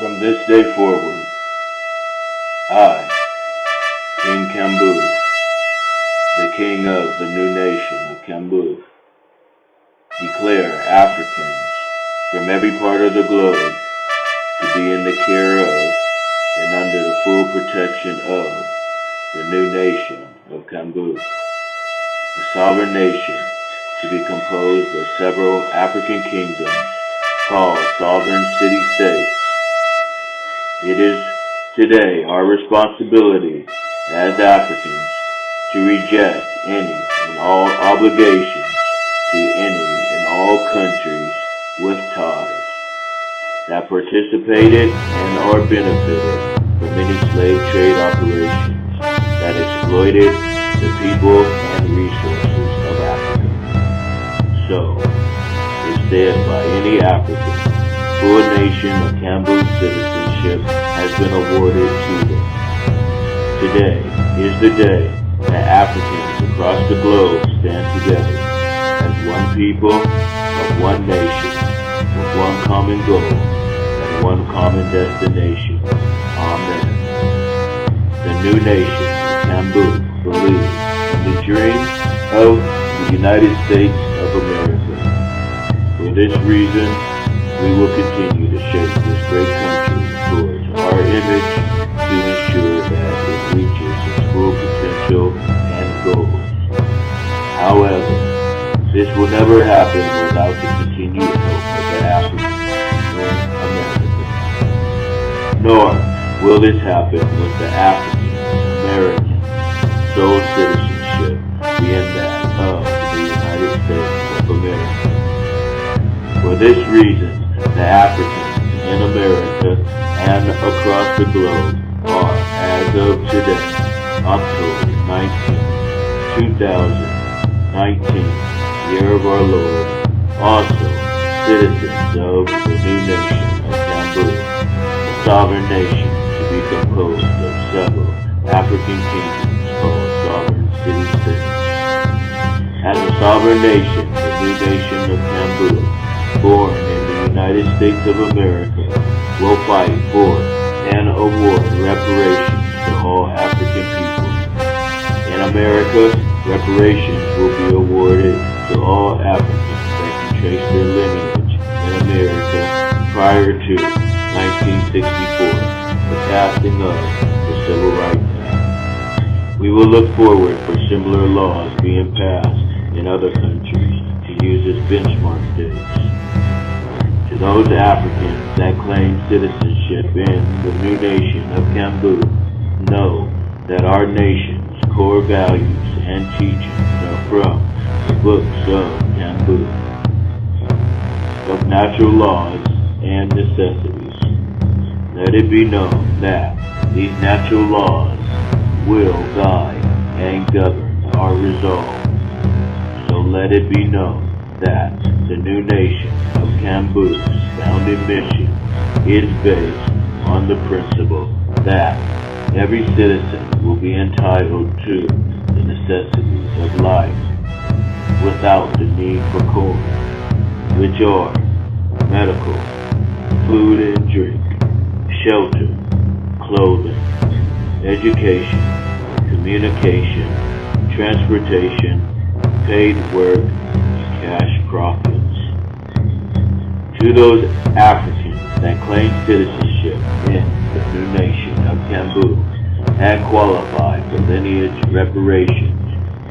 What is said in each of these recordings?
From this day forward, I, King-KAMBUF, the king of the new nation of KAMBUF, declare Africans from every part of the globe to be in the care of and under the full protection of the new nation of KAMBUF, a sovereign nation to be composed of several African kingdoms called sovereign city-states. It is today our responsibility as Africans to reject any and all obligations to any and all countries with ties that participated and or benefited from any slave trade operations that exploited the people and resources of Africa. So, if said by any African, full Nation of KAMBUF citizenship has been awarded to them. Today is the day that Africans across the globe stand together as one people of one nation with one common goal and one common destination. Amen. The new nation of KAMBUF believes in the dream of the United States of America. For this reason, we will continue to shape this great country towards our image to ensure that it reaches its full potential and goals. However, this will never happen without the continued help of the Africans in America. Nor will this happen with the African-American sole citizenship being that of the United States of America. For this reason, the Africans in America and across the globe are, as of today, October 19, 2019, year of our Lord, also citizens of the new nation of KAMBUF, a sovereign nation to be composed of several African kingdoms called sovereign city-states. As a sovereign nation, the new nation of KAMBUF, born in the United States of America, will fight for and award reparations to all African peoples. In America, reparations will be awarded to all Africans that can trace their lineage in America prior to 1964, the passing of the Civil Rights Act. We will look forward for similar laws being passed in other countries to use as benchmark dates. To those Africans that claim citizenship in the new nation of KAMBUF, know that our nation's core values and teachings are from the Books of KAMBUF, of natural laws and necessities. Let it be known that these natural laws will guide and govern our resolve. So let it be known that the new nation of KAMBUF's founding mission is based on the principle that every citizen will be entitled to the necessities of life without the need for coin, which are medical, food and drink, shelter, clothing, education, communication, transportation, paid work, and cash profits. To those Africans that claim citizenship in the new nation of KAMBUF and qualify for lineage reparations,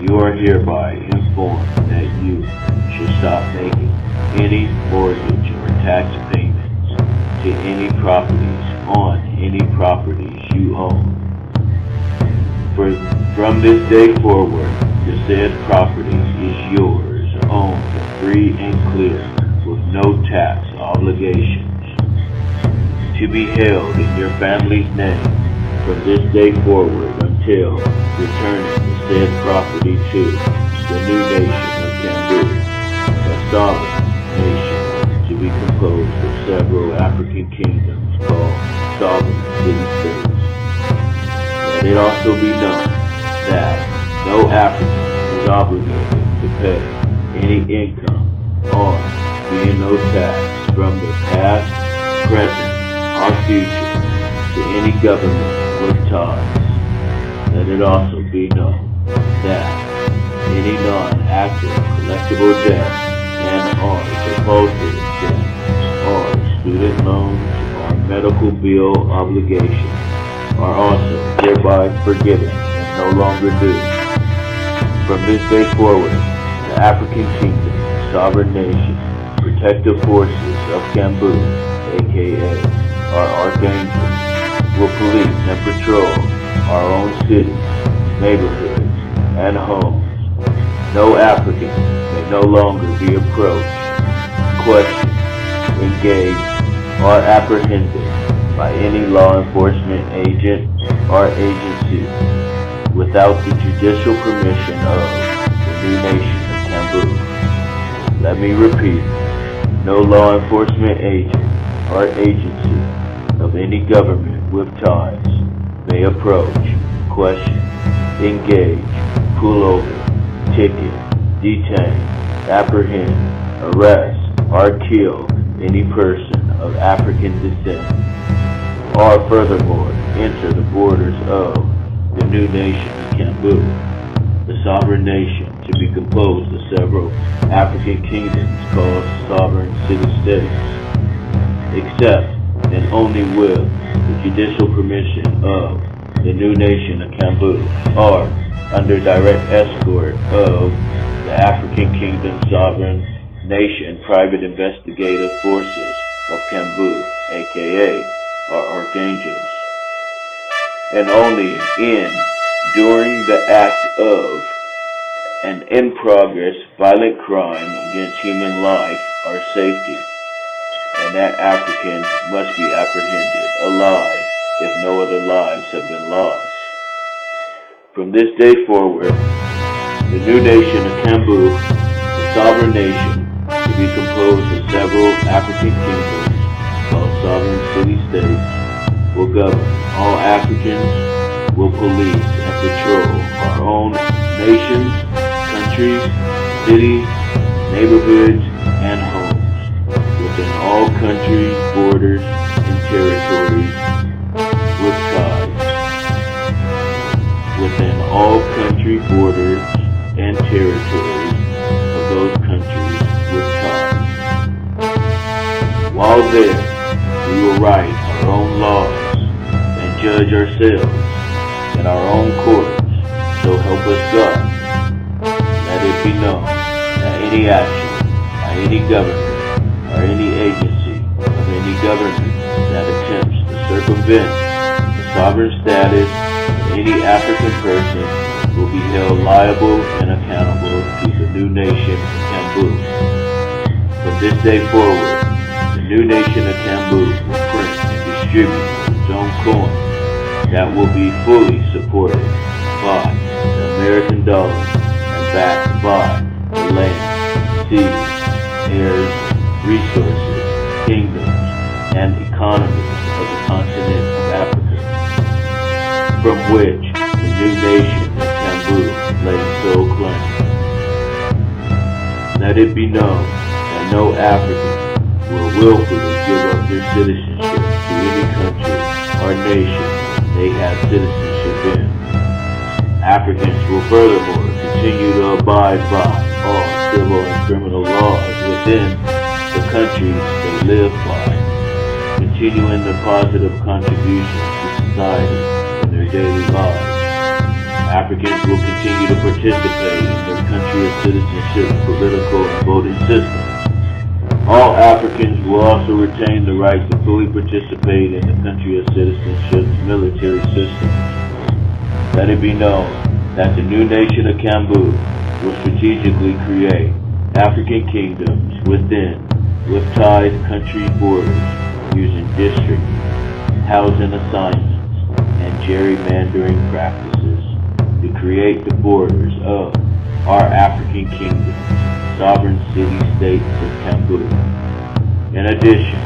you are hereby informed that you should stop making any mortgage or tax payments to any properties on any properties you own. From this day forward, the said property is yours, owned, free and clear, with no tax obligations, to be held in your family's name from this day forward until returning the said property to the new nation of KAMBUF, a sovereign nation to be composed of several African kingdoms called sovereign city-states. Let it also be known that no African is obligated to pay any income or paying no tax from their past, present, our future to any government with ties. Let it also be known that any non-active collectible debt and/or defaulted debt or student loans or medical bill obligations are also hereby forgiven and no longer due. From this day forward, the African Kingdom, Sovereign Nation, Protective Forces of KAMBUF, aka our ArchAngels, will police and patrol our own cities, neighborhoods, and homes. No African may no longer be approached, questioned, engaged, or apprehended by any law enforcement agent or agency without the judicial permission of the new nation of KAMBUF. Let me repeat, no law enforcement agent or agency of any government with ties may approach, question, engage, pull over, ticket, detain, apprehend, arrest, or kill any person of African descent, or furthermore enter the borders of the new nation of KAMBUF, the sovereign nation to be composed of several African kingdoms called sovereign city-states, except and only with the judicial permission of the new nation of KAMBUF, or under direct escort of the African Kingdom Sovereign Nation Private Investigative Forces of KAMBUF, aka our ArchAngels, and only in, during the act of, and in progress violent crime against human life or safety, and that African must be apprehended alive if no other lives have been lost. From this day forward, the new nation of KAMBUF, the sovereign nation, to be composed of several African kingdoms called sovereign city-states, will govern all Africans, will police and patrol our own nations, countries, cities, neighborhoods, and homes within all countries, borders, and territories with ties. Within all country borders and territories of those countries with ties. While there, we will write our own laws and judge ourselves in our own courts, so help us God. Let it be known that any action by any government or any agency of any government that attempts to circumvent the sovereign status of any African person will be held liable and accountable to the new nation of KAMBUF. From this day forward, the new nation of KAMBUF will print and distribute its own coin that will be fully supported by the American dollar and backed by the land, seas, airs, resources, kingdoms, and economies of the continent of Africa, from which the new nation of KAMBUF lays sole claim. Let it be known that no African will willfully give up their citizenship to any country or nation they have citizenship in. Africans will furthermore continue to abide by all civil and criminal laws within the countries they live by, continuing their positive contributions to society in their daily lives. Africans will continue to participate in their country of citizenship, political, and voting system. All Africans will also retain the right to fully participate in the country of citizenship's military systems. Let it be known that the new nation of KAMBUF will strategically create African kingdoms within, with tied country borders, using district, housing assignments, and gerrymandering practices to create the borders of our African kingdoms, sovereign city-states of KAMBUF. In addition,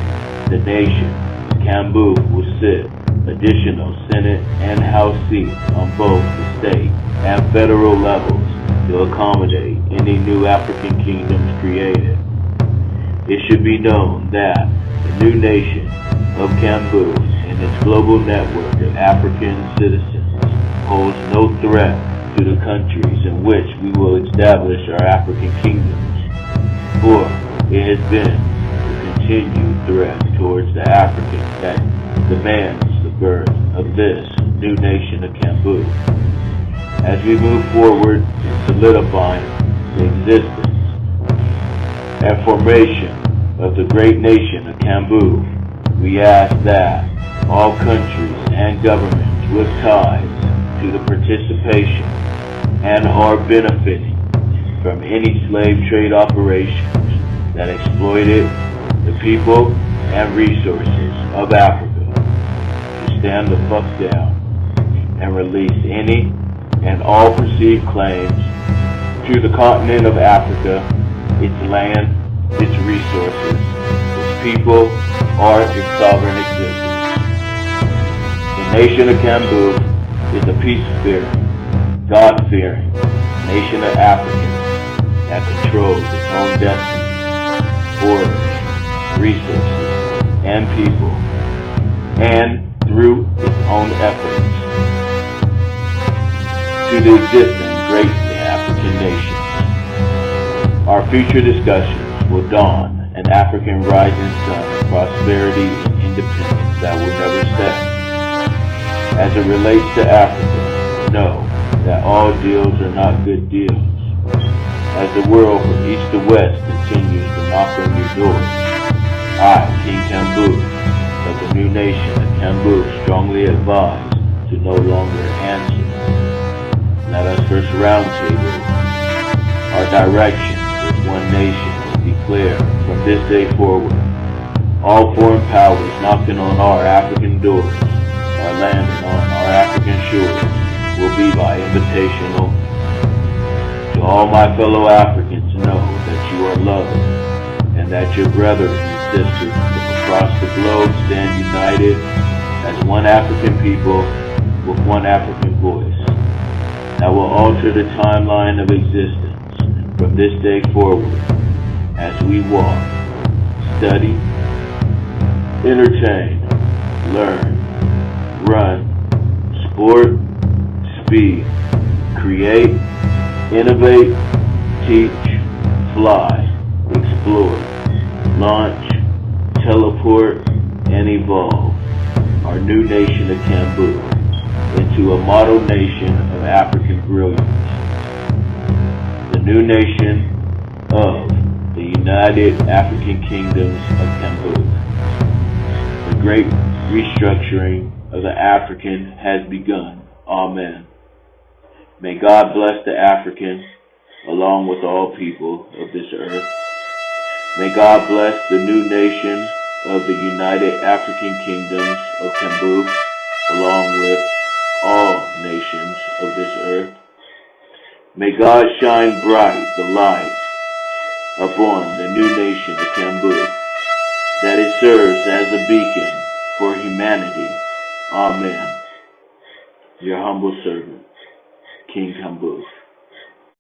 the nation, KAMBUF, will sit additional Senate and House seats on both the state and federal levels to accommodate any new African kingdoms created. It should be known that the new nation of KAMBUF and its global network of African citizens holds no threat to the countries in which we will establish our African kingdoms, for it has been the continued threat towards the African that demands the birth of this new nation of KAMBUF. As we move forward in solidifying the existence and formation of the great nation of KAMBUF, we ask that all countries and governments with ties to the participation and are benefiting from any slave trade operations that exploited the people and resources of Africa to stand the fuck down and release any and all perceived claims to the continent of Africa, its land, its resources, its people, or its sovereign existence. The nation of KAMBUF is a peace-fearing, God-fearing nation of Africans that controls its own destiny, borders, resources, and people, and through its own efforts to the existing great African nations. Our future discussions will dawn an African rising sun of prosperity and independence that will never set. As it relates to Africa, know that all deals are not good deals. As the world from east to west continues to knock on your doors, I, KING-KAMBUF, of the new nation of KAMBUF, strongly advise to no longer answer. Let us first roundtable our direction as one nation and declare from this day forward, all foreign powers knocking on our African doors or landing on our African shores will be by invitation only. To all my fellow Africans, know that you are loved and that your brothers and sisters across the globe stand united as one African people with one African voice that will alter the timeline of existence from this day forward as we walk, study, entertain, learn, run, sport, speed, create, innovate, teach, fly, explore, launch, teleport, and evolve our new nation of KAMBUF into a model nation of African brilliance. The new nation of the United African Kingdoms of KAMBUF. The great restructuring of the African has begun. Amen. May God bless the African along with all people of this earth. May God bless the new nation of the United African Kingdoms of KAMBUF along with all nations of this earth. May God shine bright the light upon the new nation of KAMBUF, that it serves as a beacon for humanity. Amen. Your humble servant, KING-KAMBUF.